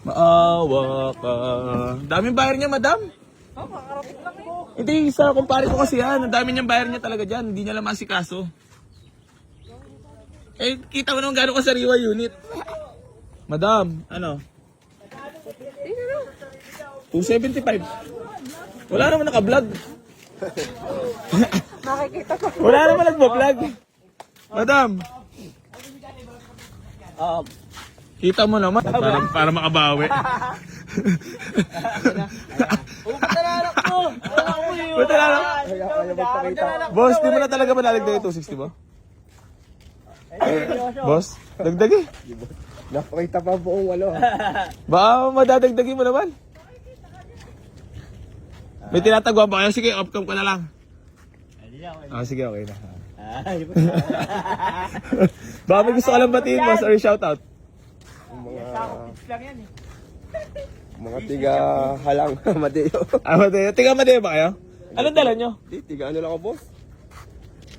Maawa ka. Daming buyer niya, madam. Hindi, sa kumpare ko kasi yan. Ang dami niyang buyer niya talaga dyan. Hindi niya lang masikaso. Eh, kita mo naman gano'ng kasariwa unit. Madam, ano? 275. Wala naman naka-vlog. Nakikita ko. Wala naman nagbo-vlog. Madam. Kita mo naman. Para makabawi. Pagkalanak ko. Boss, di mo na talaga malalagdag yung 260 ba? Boss, dagdag eh. Napakita pa buong walo. Baka madadagdagin mo naman. May tinataguan pa kayo? Sige, off-cam ko na lang. Sige, okay na. Baka may gusto ka lang batiin, boss, or shoutout. Mga tiga halang Mateo. Mateo. Tiga Mateo ba kayo? Anong dala nyo? Di, tiga ano lang ako, boss.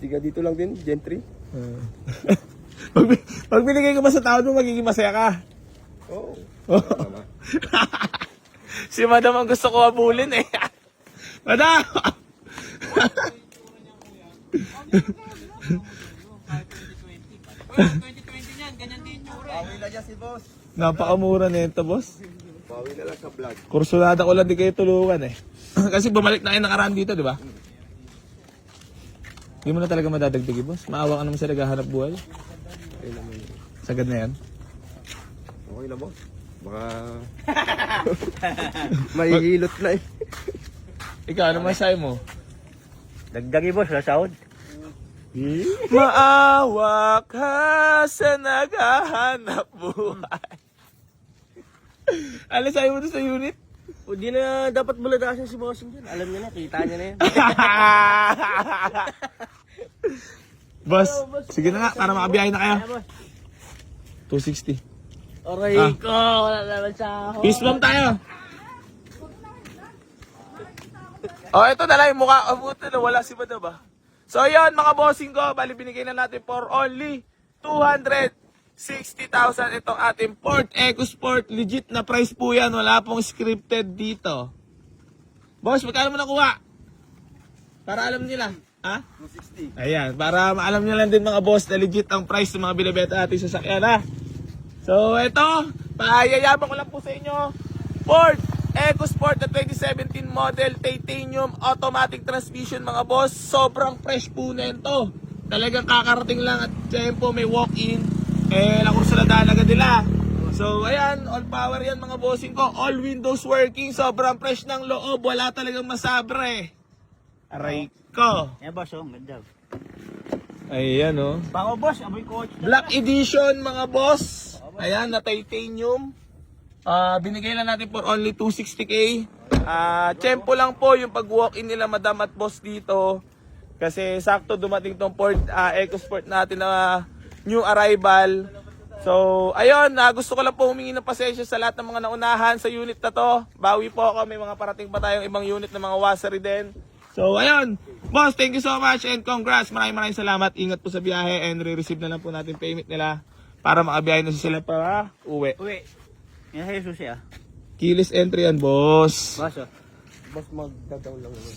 Tiga dito lang din, gentry. Pag binigay ko ba sa tao mo, magiging masaya ka? Oo. Si madam ang gusto ko abulin eh. Madam! Pawi na dyan si boss. Napakamura nito, boss. Pawi na lang sa vlog. Kursunada ko lang di kayo tulungan eh. Kasi bumalik na kayo nakaraan dito, di ba? Hindi mo na talaga madadagdagi, boss. Maawa ka naman sa naghahanap buhay. Okay naman. Sagad na yan. Okay na, boss. Baka mahihilot na eh. Ikaw, ano masahe mo? Dagdagi boss, sa sahod. Maawa ka sa naghahanap buhay. Ano sabi mo doon sa unit? O di na dapat buladasan si bossing dyan. Alam niya na, kita niya na yan. Boss, sige na nga, para makabiyahe na kayo. 260. Aray ko, wala naman sa ako. Peace bomb tayo. Oh, ito na lang yung mukha. Oh, buti na wala si Madam ba? So, yun mga bossing ko. Bali, binigay na natin for only 260,000 itong ating Ford EcoSport. Legit na price po yan. Wala pong scripted dito. Boss, magkano mo nakuha? Para alam nila. Ha? 260. Ayan, para maalam nyo lang din mga boss na legit ang price ng mga binibenta natin sa sasakyan, ha? So, ito, payayaman ko lang po sa inyo. Ford EcoSport na 2017 model, titanium, automatic transmission mga boss. Sobrang fresh po na ito. Talagang kakarating lang at tempo, may walk-in. Nakursuladaan agad nila. So, ayan, all power yan mga bossing ko. All windows working, sobrang fresh ng loob. Wala talagang masabre. Aray ko. Yan boss, oh, ganda. Ayan, oh. Bako boss, amoy coach. Black edition mga boss. Ayan, na titanium. Binigay lang natin for only 260k. Tempo lang po yung pag-walk-in nila madam at boss dito. Kasi sakto dumating tong Ford EcoSport natin na new arrival. So, ayun, gusto ko lang po humingi ng pasensya sa lahat ng mga naunahan sa unit na to. Bawi po ako, may mga parating pa tayong ibang unit na mga washery din. So, ayun. Boss, thank you so much and congrats. Maraming salamat. Ingat po sa biyahe and re-receive na lang po natin payment nila para makabiyahe na sila para uwi. Uwi. Yan sa'yo susi ah. Keyless entry yan, boss. Boss oh. Boss, magdadaw lang naman.